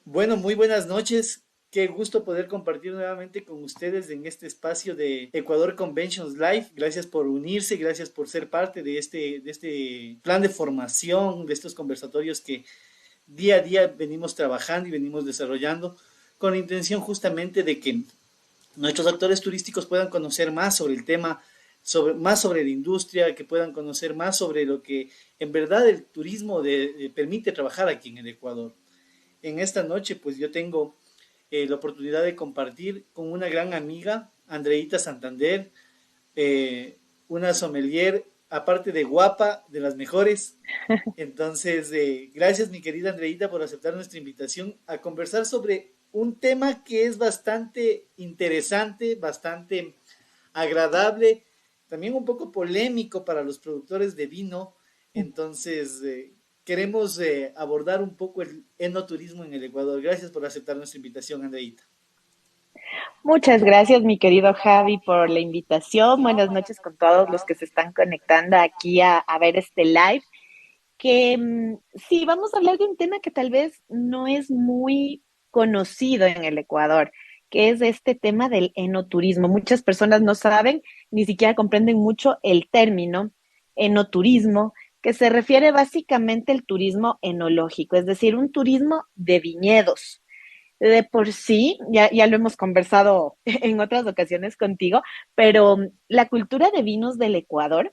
Bueno, muy buenas noches. Qué gusto poder compartir nuevamente con ustedes en este espacio de Ecuador Conventions Live. Gracias por unirse, gracias por ser parte de este plan de formación, de estos conversatorios que día a día venimos trabajando y venimos desarrollando con la intención justamente de que nuestros actores turísticos puedan conocer más sobre el tema, más sobre la industria, que puedan conocer más sobre lo que en verdad el turismo permite trabajar aquí en el Ecuador. En esta noche, pues yo tengo la oportunidad de compartir con una gran amiga, Andreita Santander, una sommelier, aparte de guapa, de las mejores. Entonces, gracias mi querida Andreita por aceptar nuestra invitación a conversar sobre un tema que es bastante interesante, bastante agradable, también un poco polémico para los productores de vino. Entonces, queremos abordar un poco el enoturismo en el Ecuador. Gracias por aceptar nuestra invitación, Andreita. Muchas gracias, mi querido Javi, por la invitación. Buenas noches con todos los que se están conectando aquí a ver este live. Sí, vamos a hablar de un tema que tal vez no es muy conocido en el Ecuador, que es este tema del enoturismo. Muchas personas no saben, ni siquiera comprenden mucho el término enoturismo, que se refiere básicamente al turismo enológico, es decir, un turismo de viñedos. De por sí, ya lo hemos conversado en otras ocasiones contigo, pero la cultura de vinos del Ecuador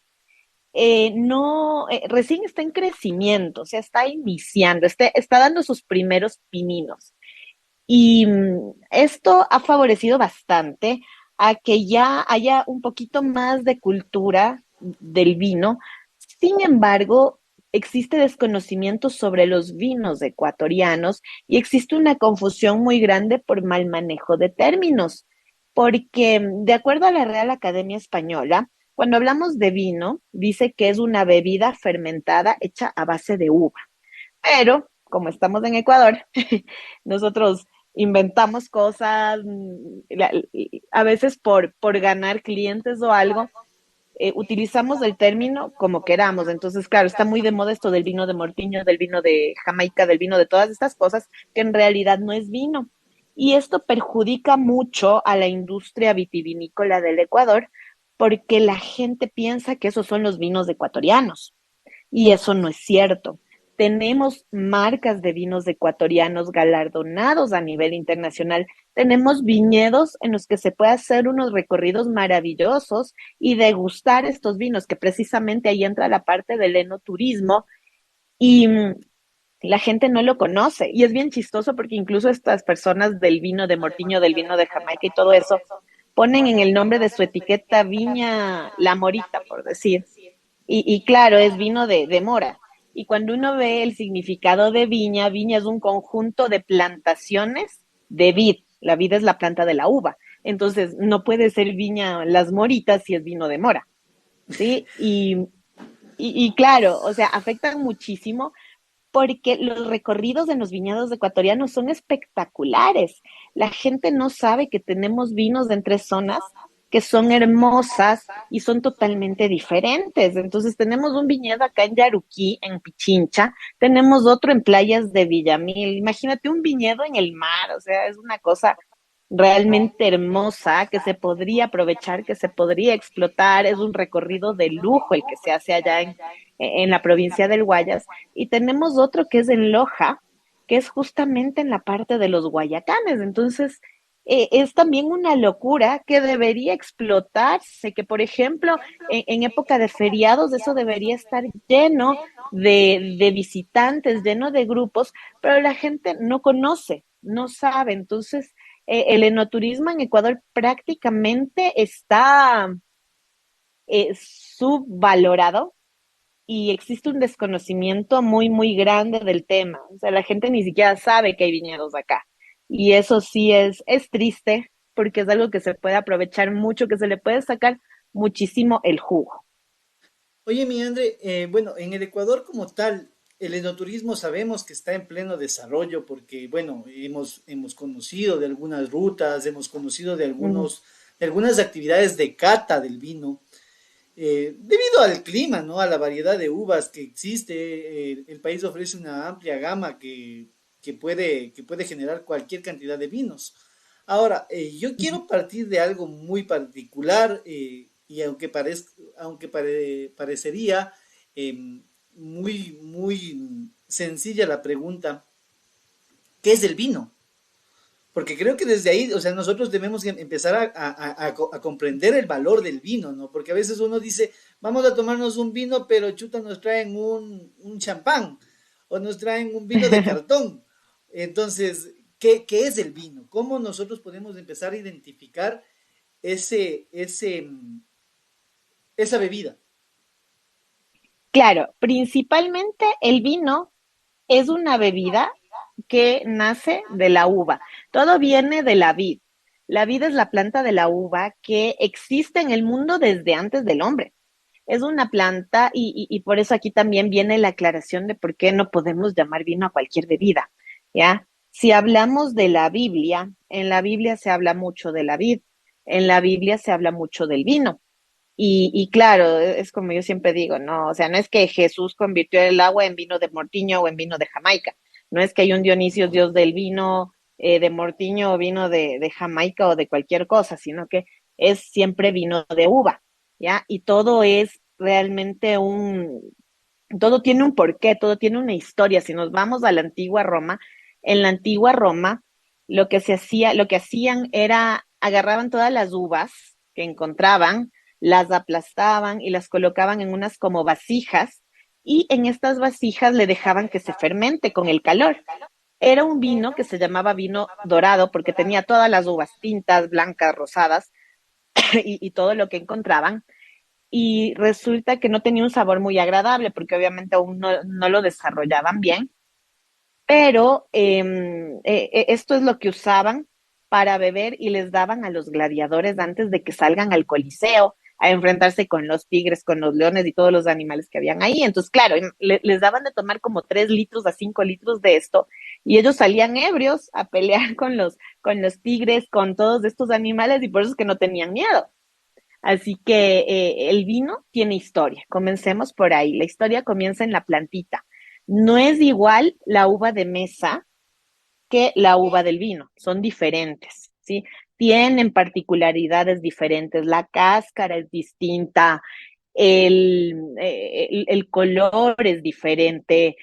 no, recién está en crecimiento, o sea, está iniciando, está dando sus primeros pininos. Y esto ha favorecido bastante a que ya haya un poquito más de cultura del vino. Sin embargo, existe desconocimiento sobre los vinos ecuatorianos y existe una confusión muy grande por mal manejo de términos, porque de acuerdo a la Real Academia Española, cuando hablamos de vino, dice que es una bebida fermentada hecha a base de uva. Pero, como estamos en Ecuador, nosotros inventamos cosas, a veces por ganar clientes o algo, utilizamos el término como queramos. Entonces, claro, está muy de moda esto del vino de Mortiño, del vino de Jamaica, del vino de todas estas cosas, que en realidad no es vino. Y esto perjudica mucho a la industria vitivinícola del Ecuador, porque la gente piensa que esos son los vinos ecuatorianos. Y eso no es cierto. Tenemos marcas de vinos ecuatorianos galardonados a nivel internacional. Tenemos viñedos en los que se puede hacer unos recorridos maravillosos y degustar estos vinos, que precisamente ahí entra la parte del enoturismo y la gente no lo conoce. Y es bien chistoso porque incluso estas personas del vino de Mortiño, del vino de Jamaica y todo eso, ponen en el nombre de su etiqueta Viña La Morita, por decir. Y claro, es vino de mora. Y cuando uno ve el significado de viña, viña es un conjunto de plantaciones de vid. La vid es la planta de la uva. Entonces, no puede ser viña las moritas si es vino de mora, ¿sí? Y claro, o sea, afectan muchísimo porque los recorridos en los viñedos ecuatorianos son espectaculares. La gente no sabe que tenemos vinos de entre zonas que son hermosas y son totalmente diferentes. Entonces tenemos un viñedo acá en Yaruquí, en Pichincha, tenemos otro en playas de Villamil. Imagínate un viñedo en el mar, o sea, es una cosa realmente hermosa que se podría aprovechar, que se podría explotar. Es un recorrido de lujo el que se hace allá en la provincia del Guayas. Y tenemos otro que es en Loja, que es justamente en la parte de los Guayacanes. Entonces, es también una locura que debería explotarse, que por ejemplo, en época de feriados eso debería estar lleno de visitantes, lleno de grupos, pero la gente no conoce, no sabe. Entonces, el enoturismo en Ecuador prácticamente está subvalorado y existe un desconocimiento muy, muy grande del tema. O sea, la gente ni siquiera sabe que hay viñedos acá. Y eso sí es triste porque es algo que se puede aprovechar mucho, que se le puede sacar muchísimo el jugo. Oye, mi André, bueno, en el Ecuador como tal, el enoturismo sabemos que está en pleno desarrollo porque, bueno, hemos conocido de algunas rutas, hemos conocido Ujú. de algunas actividades de cata del vino. Debido al clima, ¿no? A la variedad de uvas que existe, el país ofrece una amplia gama que que puede generar cualquier cantidad de vinos. Ahora, yo quiero partir de algo muy particular y parecería muy sencilla la pregunta, ¿qué es el vino? Porque creo que desde ahí, o sea, nosotros debemos empezar a comprender el valor del vino, ¿no? Porque a veces uno dice, vamos a tomarnos un vino, pero chuta, nos traen un champán o nos traen un vino de cartón. Entonces, ¿qué es el vino? ¿Cómo nosotros podemos empezar a identificar esa bebida? Claro, principalmente el vino es una bebida que nace de la uva. Todo viene de la vid. La vid es la planta de la uva que existe en el mundo desde antes del hombre. Es una planta y por eso aquí también viene la aclaración de por qué no podemos llamar vino a cualquier bebida, ¿ya? Si hablamos de la Biblia, en la Biblia se habla mucho de la vid, en la Biblia se habla mucho del vino. Y claro, es como yo siempre digo, no, o sea, no es que Jesús convirtió el agua en vino de Mortiño o en vino de Jamaica, no es que hay un Dionisio, dios del vino de Mortiño o vino de Jamaica o de cualquier cosa, sino que es siempre vino de uva, ¿ya? Y todo es realmente todo tiene un porqué, todo tiene una historia. Si nos vamos a la antigua Roma, en la antigua Roma, lo que hacían era agarraban todas las uvas que encontraban, las aplastaban y las colocaban en unas como vasijas y en estas vasijas le dejaban que se fermente con el calor. Era un vino que se llamaba vino dorado porque tenía todas las uvas tintas, blancas, rosadas y todo lo que encontraban y resulta que no tenía un sabor muy agradable porque obviamente aún no lo desarrollaban bien, pero esto es lo que usaban para beber y les daban a los gladiadores antes de que salgan al Coliseo a enfrentarse con los tigres, con los leones y todos los animales que habían ahí. Entonces, claro, les daban de tomar como 3 litros a 5 litros de esto y ellos salían ebrios a pelear con los tigres, con todos estos animales y por eso es que no tenían miedo. Así que el vino tiene historia. Comencemos por ahí. La historia comienza en la plantita. No es igual la uva de mesa que la uva del vino. Son diferentes, ¿sí? Tienen particularidades diferentes. La cáscara es distinta, el color es diferente,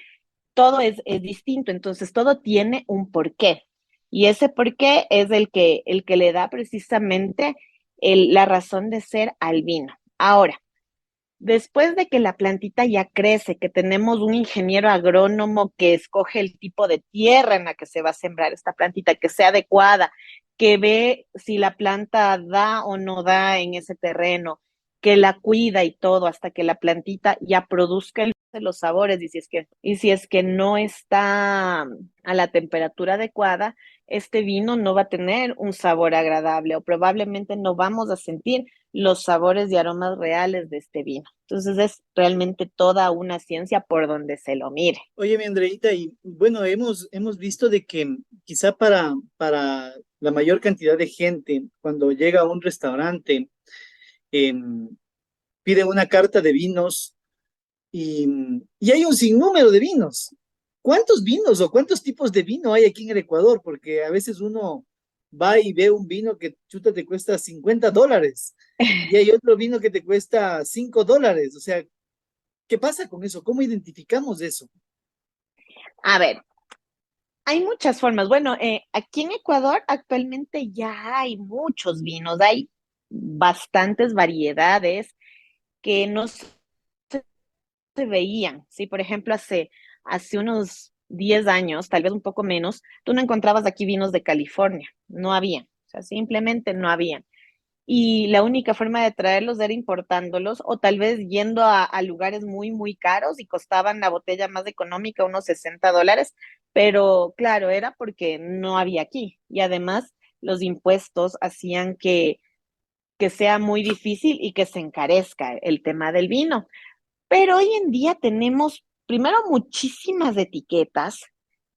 todo es distinto. Entonces, todo tiene un porqué. Y ese porqué es el que le da precisamente la razón de ser al vino. Ahora, después de que la plantita ya crece, que tenemos un ingeniero agrónomo que escoge el tipo de tierra en la que se va a sembrar esta plantita, que sea adecuada, que ve si la planta da o no da en ese terreno, que la cuida y todo hasta que la plantita ya produzca los sabores y si es que no está a la temperatura adecuada, este vino no va a tener un sabor agradable o probablemente no vamos a sentir los sabores y aromas reales de este vino. Entonces es realmente toda una ciencia por donde se lo mire. Oye, mi Andreita, y bueno, hemos visto de que quizá para la mayor cantidad de gente, cuando llega a un restaurante, em, pide una carta de vinos y, y hay un sinnúmero de vinos. ¿Cuántos vinos o cuántos tipos de vino hay aquí en el Ecuador? Porque a veces uno va y ve un vino que chuta te cuesta $50 y hay otro vino que te cuesta $5. O sea, ¿qué pasa con eso? ¿Cómo identificamos eso? A ver, hay muchas formas. Bueno, aquí en Ecuador actualmente ya hay muchos vinos, hay bastantes variedades que no se veían. Sí, por ejemplo, hace unos 10 años, tal vez un poco menos, tú no encontrabas aquí vinos de California, no había, o sea, simplemente no había. Y la única forma de traerlos era importándolos o tal vez yendo a lugares muy, muy caros y costaban la botella más económica unos $60, pero claro, era porque no había aquí y además los impuestos hacían que sea muy difícil y que se encarezca el tema del vino. Pero hoy en día tenemos, primero, muchísimas etiquetas.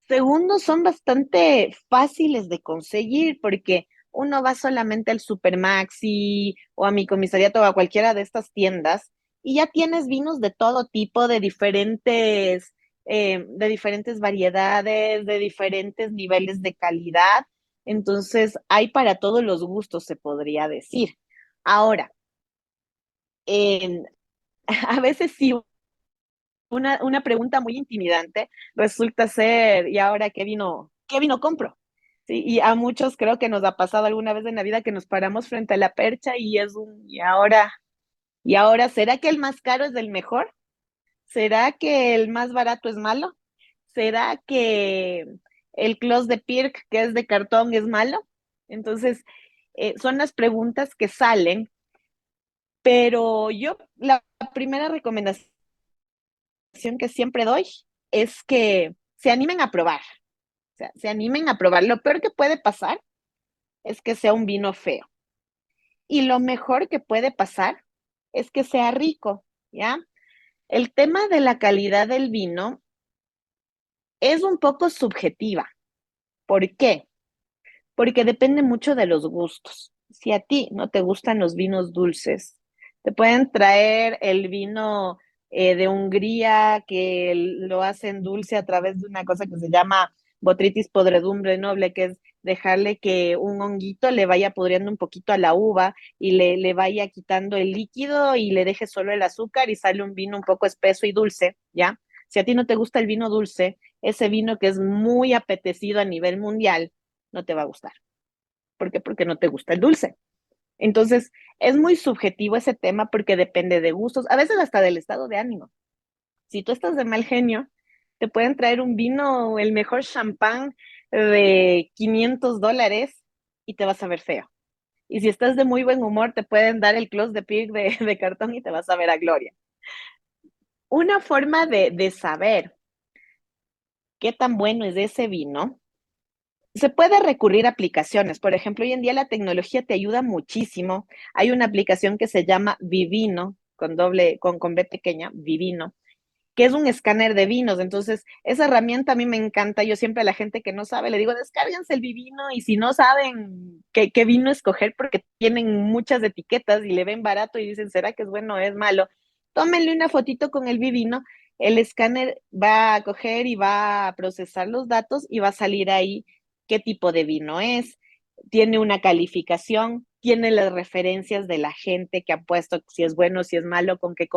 Segundo, son bastante fáciles de conseguir porque uno va solamente al Supermaxi o a mi comisariato o a cualquiera de estas tiendas y ya tienes vinos de todo tipo, de diferentes de diferentes variedades, de diferentes niveles de calidad. Entonces, hay para todos los gustos, se podría decir. Ahora, en- a veces sí, una pregunta muy intimidante resulta ser, ¿y ahora qué vino compro? Sí, y a muchos creo que nos ha pasado alguna vez en la vida que nos paramos frente a la percha y es y ahora, ¿será que el más caro es el mejor? ¿Será que el más barato es malo? ¿Será que el close de Pirk, que es de cartón, es malo? Entonces, son las preguntas que salen, pero yo la primera recomendación que siempre doy es que se animen a probar, o sea, se animen a probar. Lo peor que puede pasar es que sea un vino feo y lo mejor que puede pasar es que sea rico, ¿ya? El tema de la calidad del vino es un poco subjetiva. ¿Por qué? Porque depende mucho de los gustos. Si a ti no te gustan los vinos dulces, te pueden traer el vino de Hungría que lo hacen dulce a través de una cosa que se llama Botrytis podredumbre noble, que es dejarle que un honguito le vaya pudriendo un poquito a la uva y le vaya quitando el líquido y le deje solo el azúcar y sale un vino un poco espeso y dulce, ¿ya? Si a ti no te gusta el vino dulce, ese vino que es muy apetecido a nivel mundial, no te va a gustar. ¿Por qué? Porque no te gusta el dulce. Entonces, es muy subjetivo ese tema porque depende de gustos, a veces hasta del estado de ánimo. Si tú estás de mal genio, te pueden traer un vino, el mejor champán de $500 y te vas a ver feo. Y si estás de muy buen humor, te pueden dar el close de pig de cartón y te vas a ver a gloria. Una forma de saber qué tan bueno es ese vino. Se puede recurrir a aplicaciones. Por ejemplo, hoy en día la tecnología te ayuda muchísimo. Hay una aplicación que se llama Vivino, con B pequeña, Vivino, que es un escáner de vinos. Entonces, esa herramienta a mí me encanta. Yo siempre a la gente que no sabe le digo, descárguense el Vivino y si no saben qué vino escoger porque tienen muchas etiquetas y le ven barato y dicen, ¿será que es bueno o es malo? Tómenle una fotito con el Vivino. El escáner va a coger y va a procesar los datos y va a salir ahí qué tipo de vino es. Tiene una calificación, tiene las referencias de la gente que ha puesto si es bueno, si es malo, con qué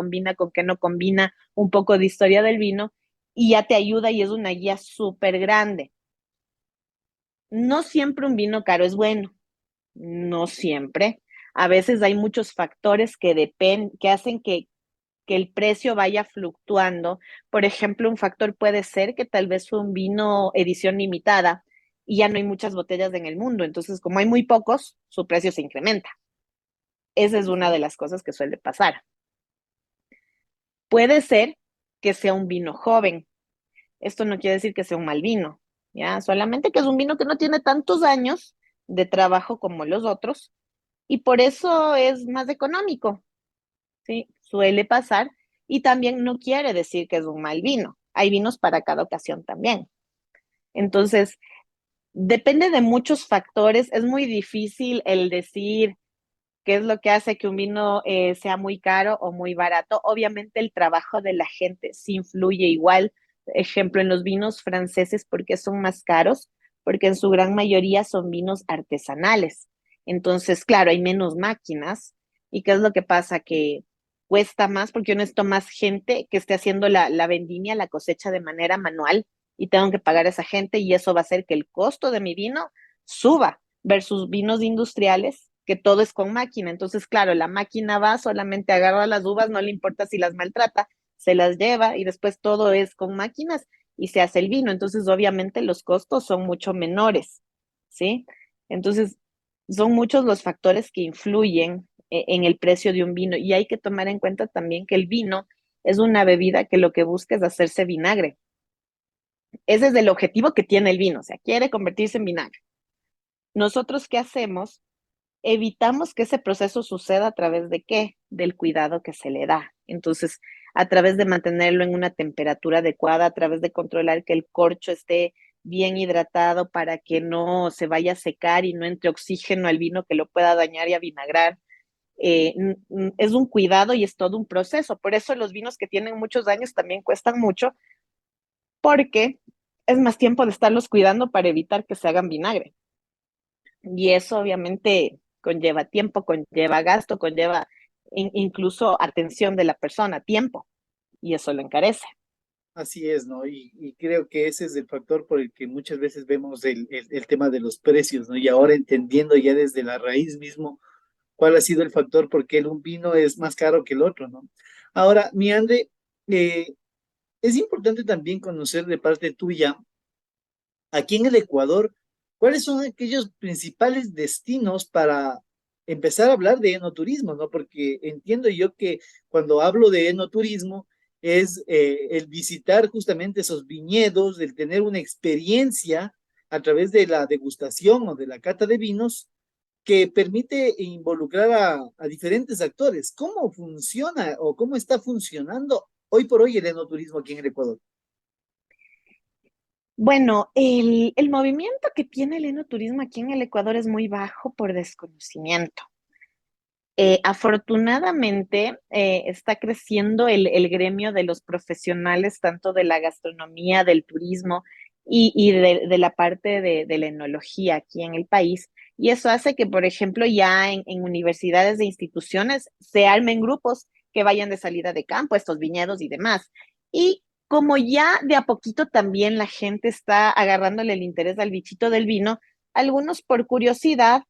no combina, un poco de historia del vino y ya te ayuda y es una guía súper grande. No siempre un vino caro es bueno, no siempre. A veces hay muchos factores que hacen que el precio vaya fluctuando. Por ejemplo, un factor puede ser que tal vez fue un vino edición limitada y ya no hay muchas botellas en el mundo. Entonces, como hay muy pocos, su precio se incrementa. Esa es Sí, una de sí. las cosas que suele pasar. Puede ser que sea un vino joven. Esto no quiere decir que sea un mal vino, ¿ya? Solamente que es un vino que no tiene tantos años de trabajo como los otros y por eso es más económico, ¿sí? Suele pasar y también no quiere decir que es un mal vino. Hay vinos para cada ocasión también. Entonces, depende de muchos factores. Es muy difícil el decir qué es lo que hace que un vino sea muy caro o muy barato. Obviamente el trabajo de la gente sí influye igual. Ejemplo, en los vinos franceses, ¿porque son más caros? Porque en su gran mayoría son vinos artesanales. Entonces, claro, hay menos máquinas. ¿Y qué es lo que pasa? Que cuesta más porque yo necesito más gente que esté haciendo la vendimia, la cosecha de manera manual y tengo que pagar a esa gente y eso va a hacer que el costo de mi vino suba versus vinos industriales, que todo es con máquina. Entonces, claro, la máquina va, solamente agarra las uvas, no le importa si las maltrata, se las lleva y después todo es con máquinas y se hace el vino. Entonces, obviamente los costos son mucho menores, ¿sí? Entonces, son muchos los factores que influyen en el precio de un vino y hay que tomar en cuenta también que el vino es una bebida que lo que busca es hacerse vinagre. Ese es el objetivo que tiene el vino, o sea, quiere convertirse en vinagre. Nosotros, ¿qué hacemos? Evitamos que ese proceso suceda a través de qué? Del cuidado que se le da. Entonces, a través de mantenerlo en una temperatura adecuada, a través de controlar que el corcho esté bien hidratado para que no se vaya a secar y no entre oxígeno al vino que lo pueda dañar y avinagrar. Es un cuidado y es todo un proceso. Por eso los vinos que tienen muchos años también cuestan mucho, porque es más tiempo de estarlos cuidando para evitar que se hagan vinagre. Y eso obviamente conlleva tiempo, conlleva gasto, conlleva incluso atención de la persona, tiempo, y eso lo encarece. Así es, ¿no? Y creo que ese es el factor por el que muchas veces vemos el tema de los precios, ¿no? Y ahora entendiendo ya desde la raíz mismo cuál ha sido el factor por qué un vino es más caro que el otro, ¿no? Ahora, mi André, eh, es importante también conocer de parte tuya, aquí en el Ecuador, cuáles son aquellos principales destinos para empezar a hablar de enoturismo, ¿no? Porque entiendo yo que cuando hablo de enoturismo es el visitar justamente esos viñedos, el tener una experiencia a través de la degustación o de la cata de vinos que permite involucrar a diferentes actores. ¿Cómo funciona o cómo está funcionando hoy por hoy el enoturismo aquí en el Ecuador? Bueno, el movimiento que tiene el enoturismo aquí en el Ecuador es muy bajo por desconocimiento. Afortunadamente, está creciendo el gremio de los profesionales, tanto de la gastronomía, del turismo y de la parte de la enología aquí en el país. Y eso hace que, por ejemplo, ya en universidades e instituciones se armen grupos que vayan de salida de campo, estos viñedos y demás. Y como ya de a poquito también la gente está agarrándole el interés al bichito del vino, algunos por curiosidad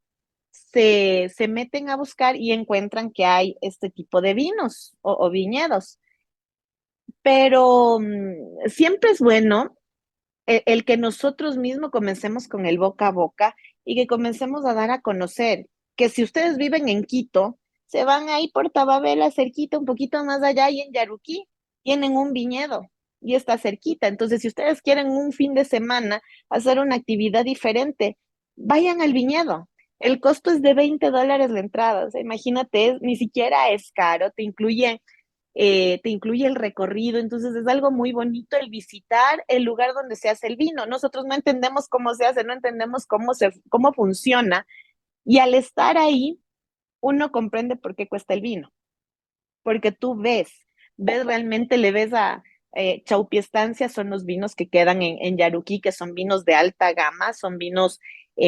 se meten a buscar y encuentran que hay este tipo de vinos o viñedos. Pero siempre es bueno el que nosotros mismos comencemos con el boca a boca y que comencemos a dar a conocer que si ustedes viven en Quito, se van ahí por Tababela, cerquita, un poquito más allá y en Yaruquí tienen un viñedo y está cerquita. Entonces, si ustedes quieren un fin de semana hacer una actividad diferente, vayan al viñedo. El costo es de $20 la entrada. O sea, imagínate, ni siquiera es caro, te incluye el recorrido, entonces es algo muy bonito el visitar el lugar donde se hace el vino. Nosotros no entendemos cómo se hace, no entendemos cómo funciona, y al estar ahí, uno comprende por qué cuesta el vino, porque tú ves realmente, le ves a Chaupiestancia, son los vinos que quedan en Yaruquí, que son vinos de alta gama, son vinos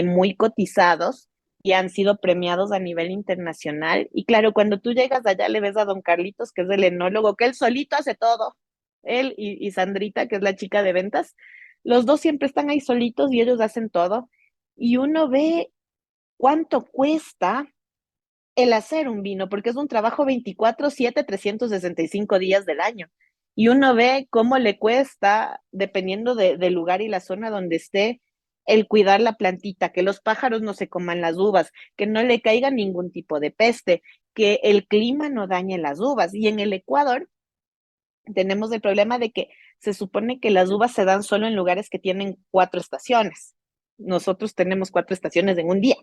muy cotizados y han sido premiados a nivel internacional. Y claro, cuando tú llegas allá le ves a don Carlitos, que es el enólogo, que él solito hace todo, él y Sandrita, que es la chica de ventas, los dos siempre están ahí solitos y ellos hacen todo. Y uno ve cuánto cuesta el hacer un vino, porque es un trabajo 24/7, 365 días del año. Y uno ve cómo le cuesta, dependiendo del lugar y la zona donde esté, el cuidar la plantita, que los pájaros no se coman las uvas, que no le caiga ningún tipo de peste, que el clima no dañe las uvas. Y en el Ecuador tenemos el problema de que se supone que las uvas se dan solo en lugares que tienen 4 estaciones. Nosotros tenemos 4 estaciones en un día.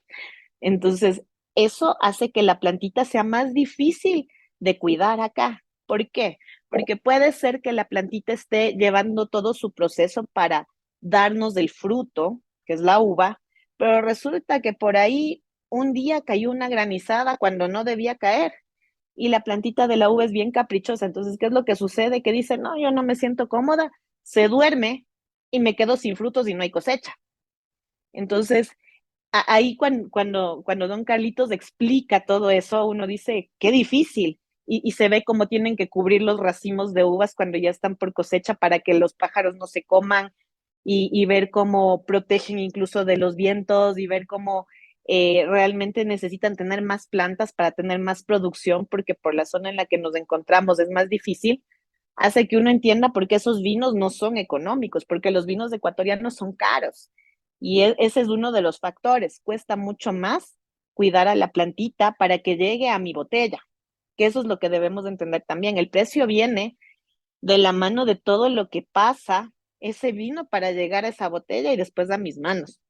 Entonces, eso hace que la plantita sea más difícil de cuidar acá. ¿Por qué? Porque puede ser que la plantita esté llevando todo su proceso para darnos el fruto, que es la uva, pero resulta que por ahí un día cayó una granizada cuando no debía caer y la plantita de la uva es bien caprichosa. Entonces, ¿qué es lo que sucede? Que dice, no, yo no me siento cómoda, se duerme y me quedo sin frutos y no hay cosecha. Entonces, ahí cuando don Carlitos explica todo eso, uno dice, qué difícil. Y se ve cómo tienen que cubrir los racimos de uvas cuando ya están por cosecha para que los pájaros no se coman y ver cómo protegen incluso de los vientos y ver cómo realmente necesitan tener más plantas para tener más producción porque por la zona en la que nos encontramos es más difícil, hace que uno entienda por qué esos vinos no son económicos, porque los vinos ecuatorianos son caros. Y ese es uno de los factores. Cuesta mucho más cuidar a la plantita para que llegue a mi botella, que eso es lo que debemos entender también. El precio viene de la mano de todo lo que pasa ese vino para llegar a esa botella y después a mis manos,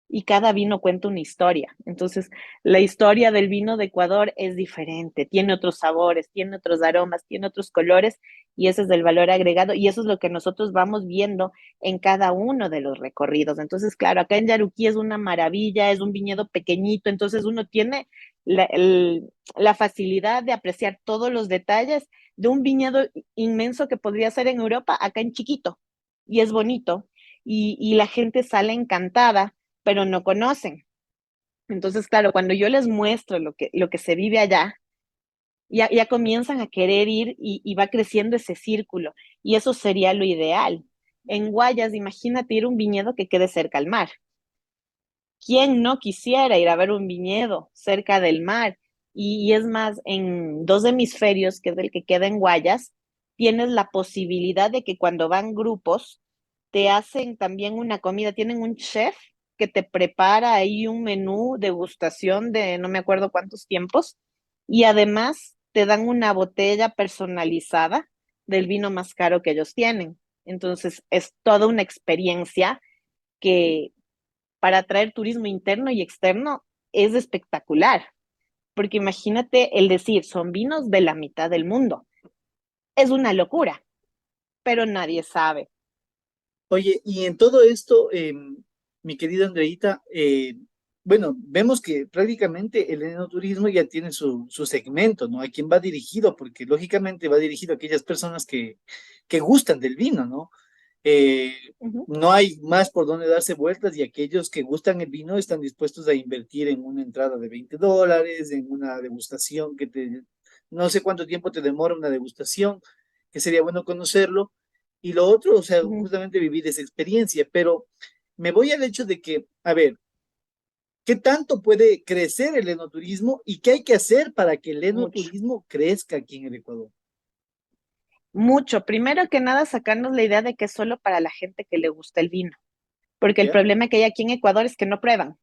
y cada vino cuenta una historia. Entonces, la historia del vino de Ecuador es diferente, tiene otros sabores, tiene otros aromas, tiene otros colores, y ese es el valor agregado, y eso es lo que nosotros vamos viendo en cada uno de los recorridos. Entonces, claro, acá en Yaruquí es una maravilla, es un viñedo pequeñito, entonces uno tiene la facilidad de apreciar todos los detalles de un viñedo inmenso que podría ser en Europa, acá en chiquito, y es bonito y la gente sale encantada, pero no conocen. Entonces, claro, cuando yo les muestro lo que se vive allá, ya comienzan a querer ir y va creciendo ese círculo. Y eso sería lo ideal. En Guayas, imagínate ir a un viñedo que quede cerca al mar. ¿Quién no quisiera ir a ver un viñedo cerca del mar? Y es más, en dos hemisferios, que es el que queda en Guayas, tienes la posibilidad de que cuando van grupos, te hacen también una comida, tienen un chef que te prepara ahí un menú degustación de no me acuerdo cuántos tiempos, y además te dan una botella personalizada del vino más caro que ellos tienen. Entonces, es toda una experiencia que para atraer turismo interno y externo es espectacular, porque imagínate el decir, son vinos de la mitad del mundo. Es una locura, pero nadie sabe. Oye, y en todo esto, mi querida Andreita, bueno, vemos que prácticamente el enoturismo ya tiene su segmento, ¿no? A quién va dirigido, porque lógicamente va dirigido a aquellas personas que gustan del vino, ¿no? Eh, Uh -huh, no hay más por donde darse vueltas y aquellos que gustan el vino están dispuestos a invertir en una entrada de $20, en una degustación no sé cuánto tiempo te demora una degustación, que sería bueno conocerlo. Y lo otro, o sea, uh -huh, justamente vivir esa experiencia, pero me voy al hecho de que, a ver, ¿qué tanto puede crecer el enoturismo y qué hay que hacer para que el mucho. enoturismo crezca aquí en el Ecuador? Mucho. Primero que nada, sacarnos la idea de que es solo para la gente que le gusta el vino, porque el ¿Ya? problema que hay aquí en Ecuador es que no prueban,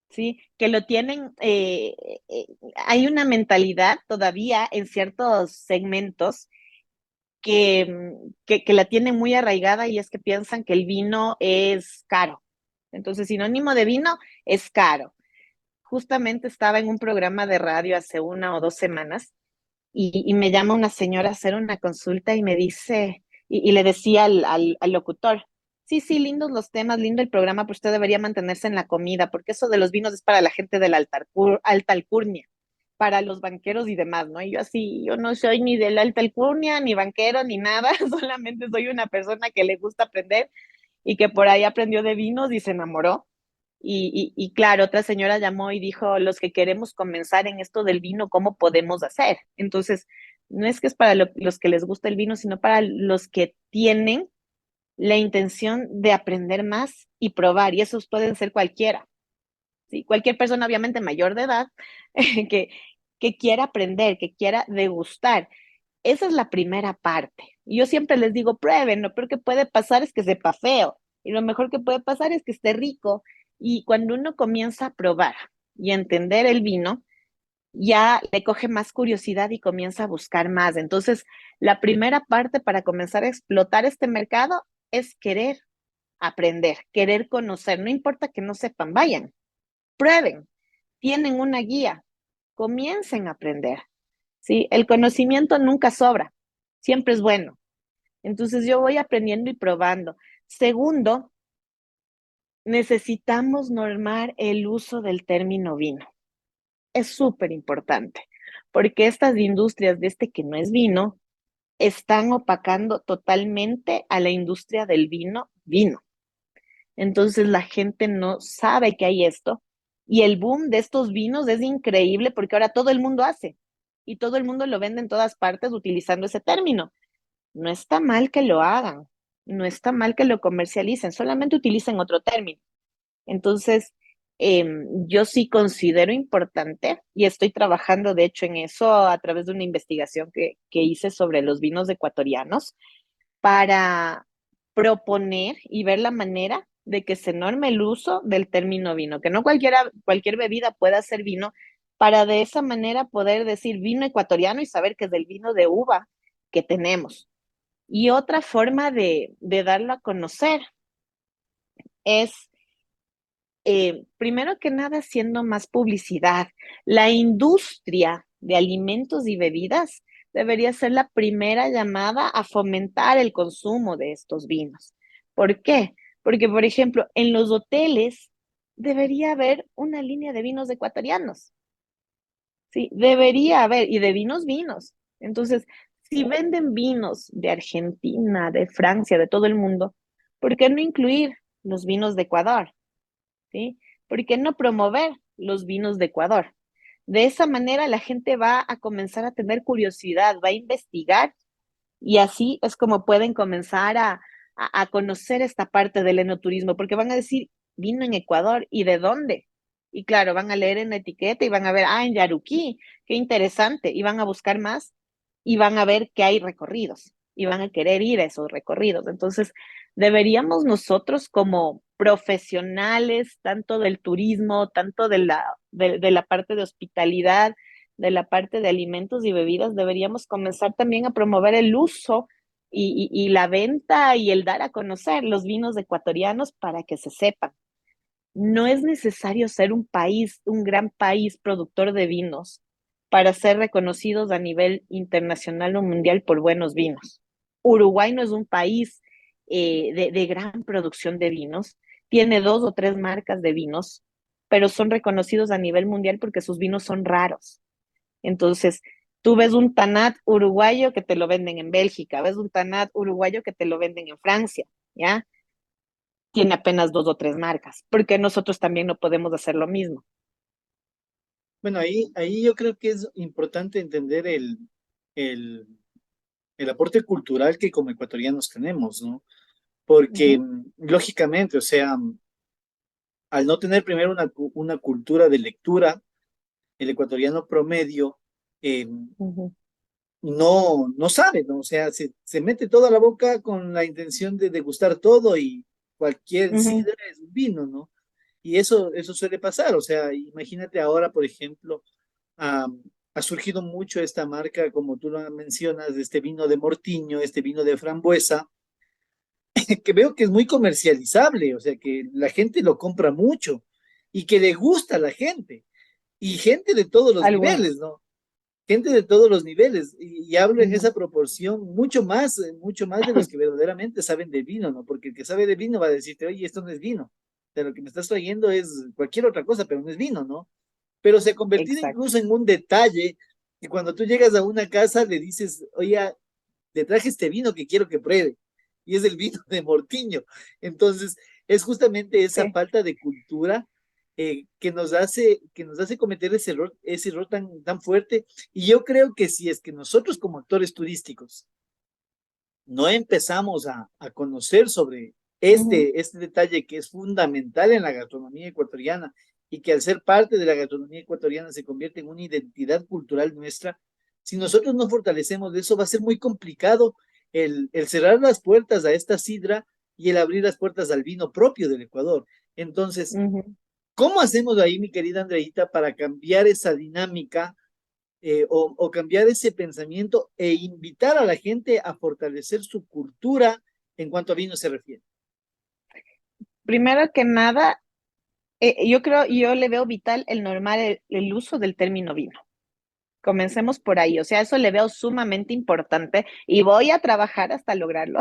¿sí? Que lo tienen, hay una mentalidad todavía en ciertos segmentos que la tienen muy arraigada y es que piensan que el vino es caro. Entonces, sinónimo de vino es caro. Justamente estaba en un programa de radio hace una o dos semanas y me llama una señora a hacer una consulta y me dice, y le decía al locutor, sí, sí, lindos los temas, lindo el programa, pero usted debería mantenerse en la comida, porque eso de los vinos es para la gente de la alta alcurnia, para los banqueros y demás, ¿no? Y yo así, yo no soy ni de la alta alcurnia, ni banquero, ni nada, solamente soy una persona que le gusta aprender y que por ahí aprendió de vinos y se enamoró. Y claro, otra señora llamó y dijo, los que queremos comenzar en esto del vino, ¿cómo podemos hacer? Entonces, no es que es para los que les gusta el vino, sino para los que tienen la intención de aprender más y probar, y esos pueden ser cualquiera, ¿sí? Cualquier persona, obviamente mayor de edad, que, que quiera aprender, que quiera degustar. Esa es la primera parte. Yo siempre les digo, prueben, lo peor que puede pasar es que sepa feo y lo mejor que puede pasar es que esté rico. Y cuando uno comienza a probar y a entender el vino, ya le coge más curiosidad y comienza a buscar más. Entonces, la primera parte para comenzar a explotar este mercado es querer aprender, querer conocer. No importa que no sepan, vayan, prueben, tienen una guía, comiencen a aprender. ¿Sí? El conocimiento nunca sobra, siempre es bueno. Entonces yo voy aprendiendo y probando. Segundo, necesitamos normar el uso del término vino. Es súper importante, porque estas industrias de este que no es vino están opacando totalmente a la industria del vino. Entonces la gente no sabe que hay esto y el boom de estos vinos es increíble porque ahora todo el mundo hace y todo el mundo lo vende en todas partes utilizando ese término. No está mal que lo hagan, no está mal que lo comercialicen, solamente utilicen otro término. Entonces, yo sí considero importante y estoy trabajando, de hecho, en eso a través de una investigación que hice sobre los vinos ecuatorianos para proponer y ver la manera de que se norme el uso del término vino, que no cualquier bebida pueda ser vino, para de esa manera poder decir vino ecuatoriano y saber que es del vino de uva que tenemos. Y otra forma de darlo a conocer es, primero que nada, haciendo más publicidad. La industria de alimentos y bebidas debería ser la primera llamada a fomentar el consumo de estos vinos. ¿Por qué? Porque, por ejemplo, en los hoteles debería haber una línea de vinos ecuatorianos. Sí, debería haber, y de vinos. Entonces, Si venden vinos de Argentina, de Francia, de todo el mundo, ¿por qué no incluir los vinos de Ecuador? ¿Sí? ¿Por qué no promover los vinos de Ecuador? De esa manera la gente va a comenzar a tener curiosidad, va a investigar y así es como pueden comenzar a conocer esta parte del enoturismo, porque van a decir, vino en Ecuador, ¿y de dónde? Y claro, van a leer en la etiqueta y van a ver, ah, en Yaruquí, qué interesante, y van a buscar más y van a ver que hay recorridos y van a querer ir a esos recorridos. Entonces, deberíamos nosotros como profesionales, tanto del turismo, tanto de la parte de hospitalidad, de la parte de alimentos y bebidas, deberíamos comenzar también a promover el uso y la venta y el dar a conocer los vinos ecuatorianos para que se sepan. No es necesario ser un país, un gran país productor de vinos para ser reconocidos a nivel internacional o mundial por buenos vinos. Uruguay no es un país de gran producción de vinos, tiene dos o tres marcas de vinos, pero son reconocidos a nivel mundial porque sus vinos son raros. Entonces, tú ves un Tanat uruguayo que te lo venden en Bélgica, ves un Tanat uruguayo que te lo venden en Francia, ¿ya? Tiene apenas dos o tres marcas, porque nosotros también no podemos hacer lo mismo. Bueno, ahí yo creo que es importante entender el, el aporte cultural que como ecuatorianos tenemos, ¿no? Uh Porque -huh, lógicamente, o sea, al no tener primero una cultura de lectura, el ecuatoriano promedio eh, uh -huh, no sabe, ¿no? O sea, se mete toda la boca con la intención de degustar todo y cualquier uh -huh. sidra es un vino, ¿no? Y eso suele pasar, o sea, imagínate ahora, por ejemplo, ha surgido mucho esta marca, como tú lo mencionas, de este vino de mortiño, este vino de frambuesa, que veo que es muy comercializable, o sea, que la gente lo compra mucho y que le gusta a la gente, y gente de todos los niveles, Algunos. ¿no? Gente de todos los niveles, y hablo Uh en -huh, esa proporción mucho más de los que verdaderamente saben de vino, ¿no? Porque el que sabe de vino va a decirte, oye, esto no es vino, de lo que me estás trayendo es cualquier otra cosa, pero no es vino, ¿no? Pero se ha convertido exacto. incluso en un detalle que cuando tú llegas a una casa le dices, oye, te traje este vino que quiero que pruebe, y es el vino de Mortiño. Entonces, es justamente esa Sí. falta de cultura que nos hace cometer ese error tan fuerte. Y yo creo que si es que nosotros como actores turísticos no empezamos a conocer sobre Uh -huh, este detalle que es fundamental en la gastronomía ecuatoriana y que al ser parte de la gastronomía ecuatoriana se convierte en una identidad cultural nuestra, si nosotros no fortalecemos eso, va a ser muy complicado el cerrar las puertas a esta sidra y el abrir las puertas al vino propio del Ecuador. Entonces, uh -huh. ¿cómo hacemos ahí, mi querida Andreita, para cambiar esa dinámica o cambiar ese pensamiento e invitar a la gente a fortalecer su cultura en cuanto a vino se refiere? Primero que nada, yo creo, yo le veo vital el normal, el uso del término vino. Comencemos por ahí, o sea, eso le veo sumamente importante y voy a trabajar hasta lograrlo,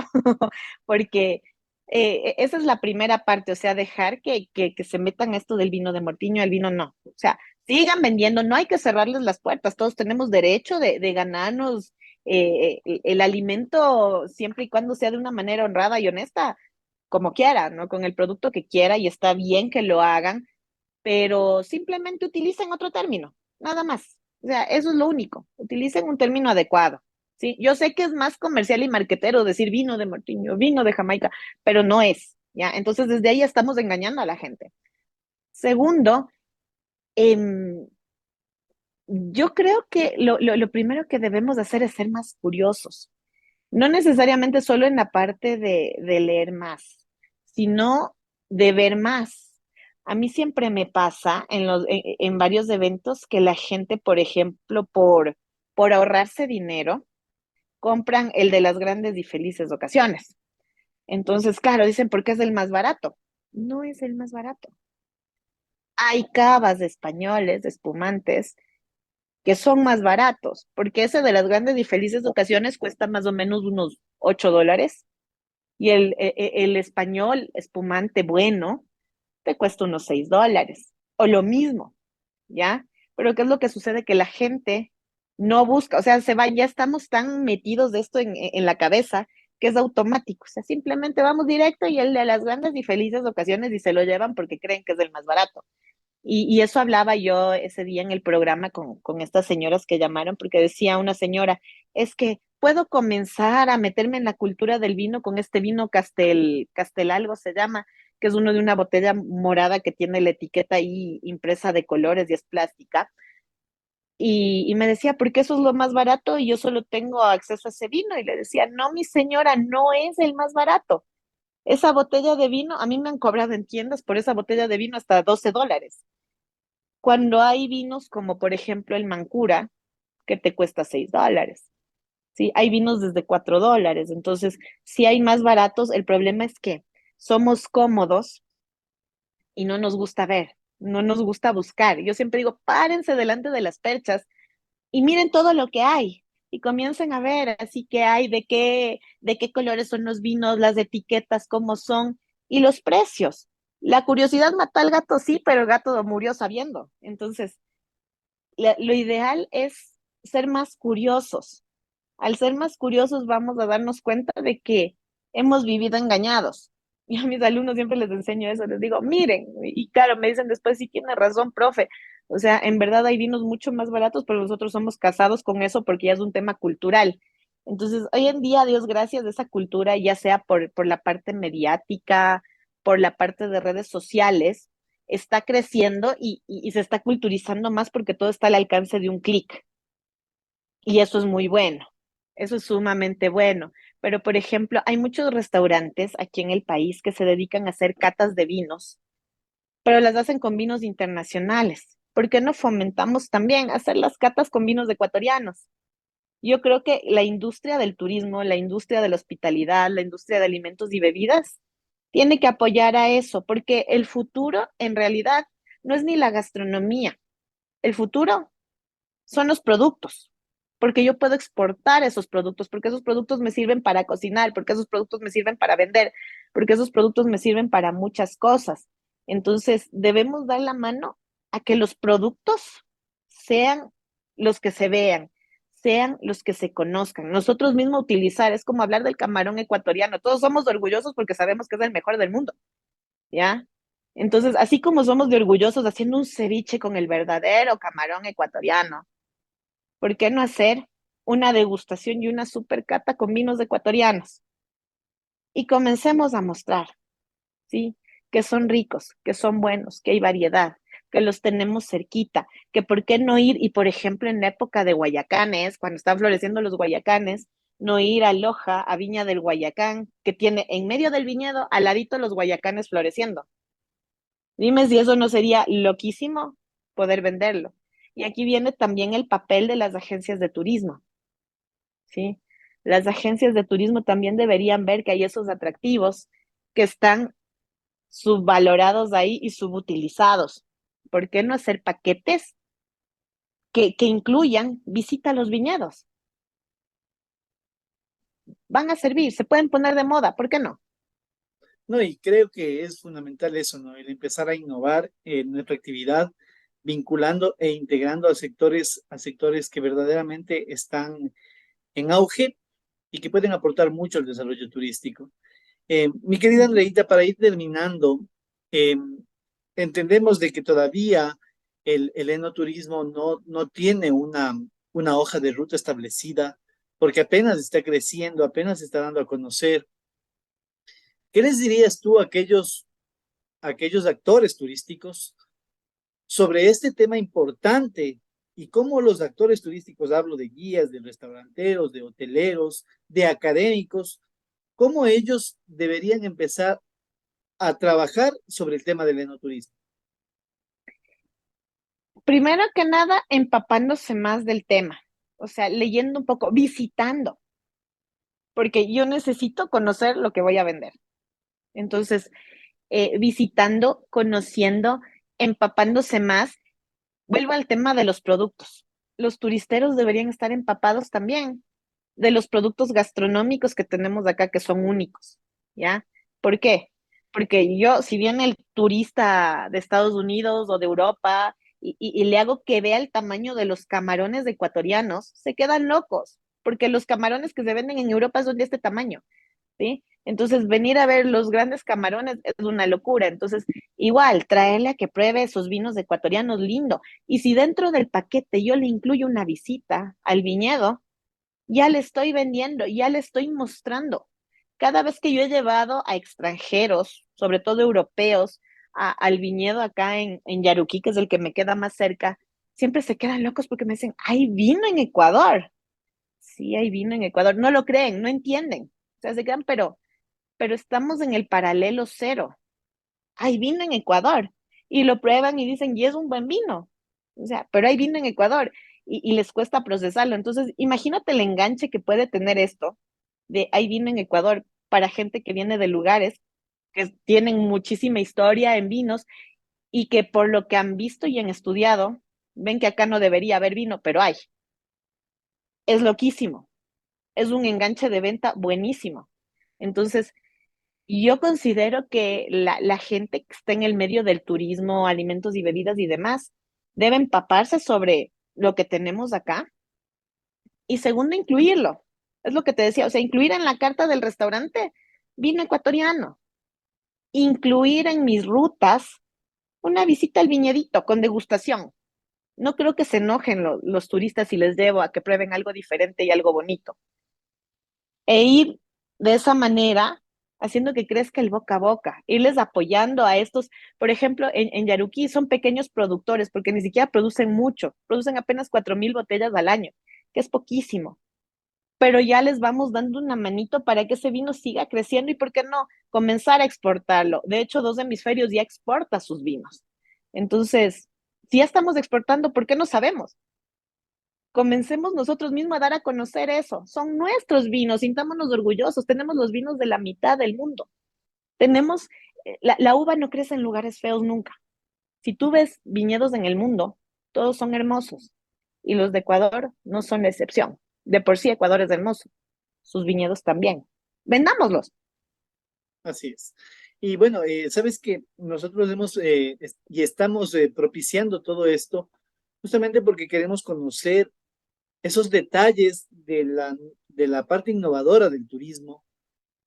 porque esa es la primera parte, o sea, dejar que se metan esto del vino de Mortiño, el vino no, o sea, sigan vendiendo, no hay que cerrarles las puertas, todos tenemos derecho de ganarnos el alimento siempre y cuando sea de una manera honrada y honesta, como quiera, ¿no? Con el producto que quiera y está bien que lo hagan, pero simplemente utilicen otro término, nada más. O sea, eso es lo único. Utilicen un término adecuado. ¿Sí? Yo sé que es más comercial y marquetero decir vino de Martiño, vino de Jamaica, pero no es. ¿Ya? Entonces, desde ahí estamos engañando a la gente. Segundo, yo creo que lo primero que debemos hacer es ser más curiosos. No necesariamente solo en la parte de leer más, sino de ver más. A mí siempre me pasa en varios eventos que la gente, por ejemplo, por ahorrarse dinero, compran el de las grandes y felices ocasiones. Entonces, claro, dicen, ¿por qué es el más barato? No es el más barato. Hay cavas de españoles, de espumantes, que son más baratos, porque ese de las grandes y felices ocasiones cuesta más o menos unos $8 y el español espumante bueno te cuesta unos $6 o lo mismo, ¿ya? Pero ¿qué es lo que sucede? Que la gente no busca, o sea, se va, ya estamos tan metidos de esto en la cabeza que es automático, o sea, simplemente vamos directo y el de las grandes y felices ocasiones y se lo llevan porque creen que es el más barato. Y eso hablaba yo ese día en el programa con estas señoras que llamaron, porque decía una señora, es que puedo comenzar a meterme en la cultura del vino con este vino Castel algo se llama, que es uno de una botella morada que tiene la etiqueta ahí impresa de colores y es plástica. Y me decía, ¿por qué eso es lo más barato y yo solo tengo acceso a ese vino? Y le decía, no, mi señora, no es el más barato. Esa botella de vino, a mí me han cobrado en tiendas por esa botella de vino hasta $12. Cuando hay vinos como por ejemplo el Mancura, que te cuesta $6, ¿sí? Hay vinos desde $4. Entonces, si hay más baratos, el problema es que somos cómodos y no nos gusta ver, no nos gusta buscar. Yo siempre digo, párense delante de las perchas y miren todo lo que hay y comiencen a ver, así que hay de qué colores son los vinos, las etiquetas, cómo son y los precios. La curiosidad mató al gato, sí, pero el gato murió sabiendo. Entonces, lo ideal es ser más curiosos. Al ser más curiosos vamos a darnos cuenta de que hemos vivido engañados. Y a mis alumnos siempre les enseño eso, les digo, miren, y claro, me dicen después, sí tiene razón, profe. O sea, en verdad hay vinos mucho más baratos, pero nosotros somos casados con eso porque ya es un tema cultural. Entonces, hoy en día, Dios gracias, de esa cultura, ya sea por la parte mediática, por la parte de redes sociales, está creciendo y se está culturizando más porque todo está al alcance de un clic. Y eso es muy bueno, eso es sumamente bueno. Pero, por ejemplo, hay muchos restaurantes aquí en el país que se dedican a hacer catas de vinos, pero las hacen con vinos internacionales. ¿Por qué no fomentamos también hacer las catas con vinos ecuatorianos? Yo creo que la industria del turismo, la industria de la hospitalidad, la industria de alimentos y bebidas tiene que apoyar a eso, porque el futuro en realidad no es ni la gastronomía, el futuro son los productos, porque yo puedo exportar esos productos, porque esos productos me sirven para cocinar, porque esos productos me sirven para vender, porque esos productos me sirven para muchas cosas. Entonces, debemos dar la mano a que los productos sean los que se vean, sean los que se conozcan. Nosotros mismos utilizar, es como hablar del camarón ecuatoriano. Todos somos orgullosos porque sabemos que es el mejor del mundo, ¿ya? Entonces, así como somos de orgullosos haciendo un ceviche con el verdadero camarón ecuatoriano, ¿por qué no hacer una degustación y una super cata con vinos ecuatorianos? Y comencemos a mostrar, ¿sí? Que son ricos, que son buenos, que hay variedad, que los tenemos cerquita, que por qué no ir, y por ejemplo en la época de Guayacanes, cuando están floreciendo los Guayacanes, no ir a Loja, a Viña del Guayacán, que tiene en medio del viñedo, al ladito los Guayacanes floreciendo. Dime si eso no sería loquísimo poder venderlo. Y aquí viene también el papel de las agencias de turismo. ¿Sí? Las agencias de turismo también deberían ver que hay esos atractivos que están subvalorados ahí y subutilizados. ¿Por qué no hacer paquetes que incluyan visita a los viñedos? Van a servir, se pueden poner de moda, ¿por qué no? No, y creo que es fundamental eso, ¿no? El empezar a innovar en nuestra actividad, vinculando e integrando a sectores que verdaderamente están en auge y que pueden aportar mucho al desarrollo turístico. Mi querida Ujú. Andreita, para ir terminando, eh, entendemos de que todavía el enoturismo no tiene una hoja de ruta establecida, porque apenas está creciendo, apenas se está dando a conocer. ¿Qué les dirías tú a aquellos actores turísticos sobre este tema importante y cómo los actores turísticos, hablo de guías, de restauranteros, de hoteleros, de académicos, cómo ellos deberían empezar a trabajar sobre el tema del enoturismo? Primero que nada, empapándose más del tema, o sea, leyendo un poco, visitando, porque yo necesito conocer lo que voy a vender. Entonces, visitando, conociendo, empapándose más. Vuelvo al tema de los productos. Los turisteros deberían estar empapados también de los productos gastronómicos que tenemos acá, que son únicos, ¿ya? ¿Por qué? Porque yo, si viene el turista de Estados Unidos o de Europa y le hago que vea el tamaño de los camarones ecuatorianos, se quedan locos, porque los camarones que se venden en Europa son de este tamaño, ¿sí? Entonces, venir a ver los grandes camarones es una locura. Entonces, igual, traerle a que pruebe esos vinos ecuatorianos lindo. Y si dentro del paquete yo le incluyo una visita al viñedo, ya le estoy vendiendo, ya le estoy mostrando. Cada vez que yo he llevado a extranjeros, sobre todo europeos, al viñedo acá en Yaruquí, que es el que me queda más cerca, siempre se quedan locos porque me dicen, hay vino en Ecuador. Sí, hay vino en Ecuador. No lo creen, no entienden. O sea, se quedan, pero estamos en el paralelo cero. Hay vino en Ecuador. Y lo prueban y dicen, y es un buen vino. O sea, pero hay vino en Ecuador y les cuesta procesarlo. Entonces, imagínate el enganche que puede tener esto de hay vino en Ecuador para gente que viene de lugares que tienen muchísima historia en vinos y que por lo que han visto y han estudiado, ven que acá no debería haber vino, pero hay. Es loquísimo. Es un enganche de venta buenísimo. Entonces, yo considero que la gente que está en el medio del turismo, alimentos y bebidas y demás, debe empaparse sobre lo que tenemos acá. Y segundo, incluirlo. Es lo que te decía, o sea, incluir en la carta del restaurante vino ecuatoriano. Incluir en mis rutas una visita al viñedito con degustación. No creo que se enojen los turistas si les llevo a que prueben algo diferente y algo bonito. E ir de esa manera haciendo que crezca el boca a boca, irles apoyando a estos, por ejemplo, en Yaruquí son pequeños productores porque ni siquiera producen mucho, producen apenas 4,000 botellas al año, que es poquísimo, pero ya les vamos dando una manito para que ese vino siga creciendo y, ¿por qué no?, comenzar a exportarlo. De hecho, dos hemisferios ya exporta sus vinos. Entonces, si ya estamos exportando, ¿por qué no sabemos? Comencemos nosotros mismos a dar a conocer eso. Son nuestros vinos, sintámonos orgullosos. Tenemos los vinos de la mitad del mundo. Tenemos, la uva no crece en lugares feos nunca. Si tú ves viñedos en el mundo, todos son hermosos. Y los de Ecuador no son la excepción. De por sí Ecuador es hermoso. Sus viñedos también. Vendámoslos. Así es. Y bueno, sabes que nosotros hemos y estamos propiciando todo esto justamente porque queremos conocer esos detalles de la parte innovadora del turismo,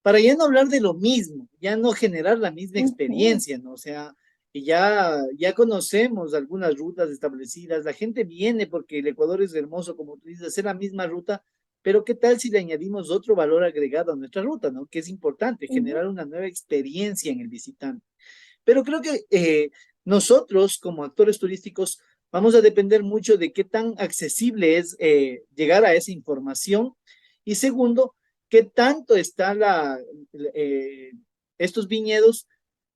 para ya no hablar de lo mismo, ya no generar la misma Uh -huh. experiencia, ¿no? O sea, y ya conocemos algunas rutas establecidas, la gente viene porque el Ecuador es hermoso, como tú dices, hacer la misma ruta, pero ¿qué tal si le añadimos otro valor agregado a nuestra ruta, ¿no? Que es importante, Uh -huh. generar una nueva experiencia en el visitante. Pero creo que nosotros como actores turísticos vamos a depender mucho de qué tan accesible es llegar a esa información y segundo, qué tanto están eh, estos viñedos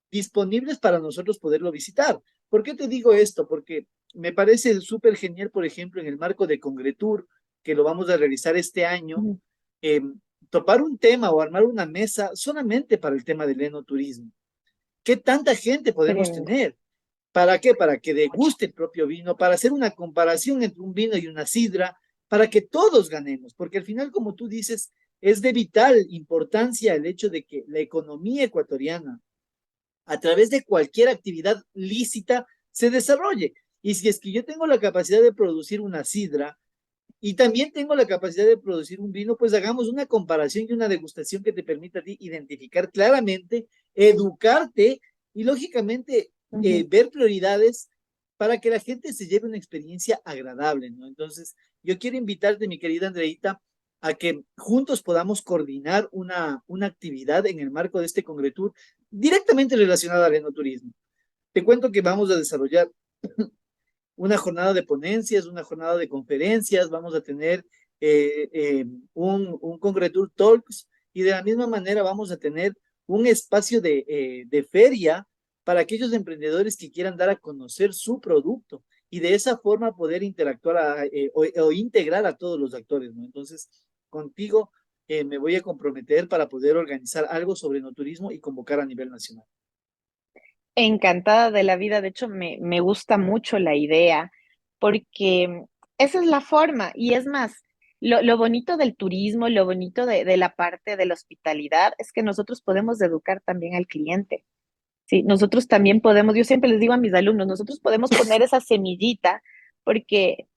disponibles para nosotros poderlo visitar. ¿Por qué te digo esto? Porque me parece súper genial, por ejemplo, en el marco de Congretur, que lo vamos a realizar este año, Uh eh, topar un tema o armar una mesa solamente para el tema del enoturismo. ¿Qué tanta gente podemos Tremendo. tener? ¿Para qué? Para que Mucha. deguste el propio vino, para hacer una comparación entre un vino y una sidra, para que todos ganemos, porque al final, como tú dices, es de vital importancia el hecho de que la economía ecuatoriana, a través de cualquier actividad lícita, se desarrolle. Y si es que yo tengo la capacidad de producir una sidra, y también tengo la capacidad de producir un vino, pues hagamos una comparación y una degustación que te permita a ti identificar claramente, educarte y lógicamente Uh -huh. ver prioridades para que la gente se lleve una experiencia agradable, ¿no? Entonces, yo quiero invitarte, mi querida Andreita, a que juntos podamos coordinar una actividad en el marco de este Congretur directamente relacionada al enoturismo. Te cuento que vamos a desarrollar una jornada de ponencias, una jornada de conferencias, vamos a tener un Congretur Talks y de la misma manera vamos a tener un espacio de feria para aquellos emprendedores que quieran dar a conocer su producto y de esa forma poder interactuar o integrar a todos los actores, ¿no? Entonces, contigo me voy a comprometer para poder organizar algo sobre no turismo y convocar a nivel nacional. Encantada de la vida, de hecho me gusta mucho la idea, porque esa es la forma, y es más, lo bonito del turismo, lo bonito de la parte de la hospitalidad, es que nosotros podemos educar también al cliente. Sí, nosotros también podemos, yo siempre les digo a mis alumnos, nosotros podemos poner esa semillita porque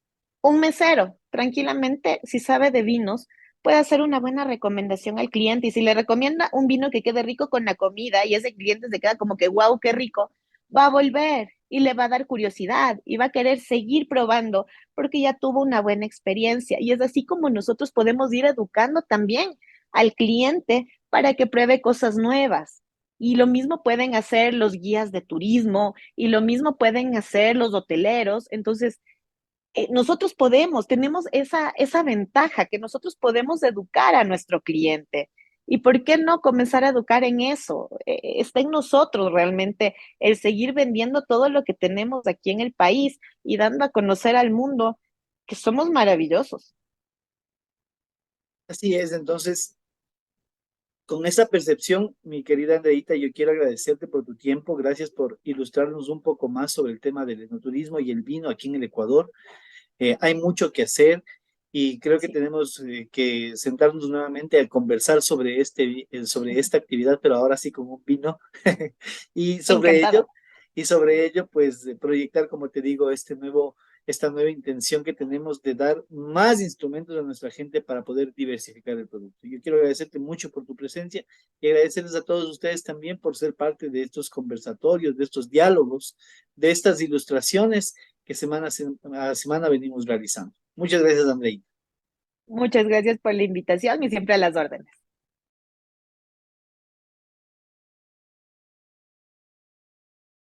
un mesero, tranquilamente, si sabe de vinos, puede hacer una buena recomendación al cliente y si le recomienda un vino que quede rico con la comida y ese cliente se queda como que, wow, qué rico, va a volver y le va a dar curiosidad y va a querer seguir probando porque ya tuvo una buena experiencia. Y es así como nosotros podemos ir educando también al cliente para que pruebe cosas nuevas. Y lo mismo pueden hacer los guías de turismo y lo mismo pueden hacer los hoteleros. Entonces, nosotros podemos, tenemos esa ventaja que nosotros podemos educar a nuestro cliente. ¿Y por qué no comenzar a educar en eso? Está en nosotros realmente el seguir vendiendo todo lo que tenemos aquí en el país y dando a conocer al mundo que somos maravillosos. Así es, entonces, con esa percepción, mi querida Andreita, yo quiero agradecerte por tu tiempo, gracias por ilustrarnos un poco más sobre el tema del enoturismo y el vino aquí en el Ecuador. Hay mucho que hacer y creo que Sí, tenemos que sentarnos nuevamente a conversar sobre sobre esta actividad, pero ahora sí con un vino. Y sobre encantada. ello, pues proyectar, como te digo, esta nueva intención que tenemos de dar más instrumentos a nuestra gente para poder diversificar el producto. Yo quiero agradecerte mucho por tu presencia y agradecerles a todos ustedes también por ser parte de estos conversatorios, de estos diálogos, de estas ilustraciones que a semana venimos realizando. Muchas gracias, Andrei. Muchas gracias por la invitación y siempre a las órdenes.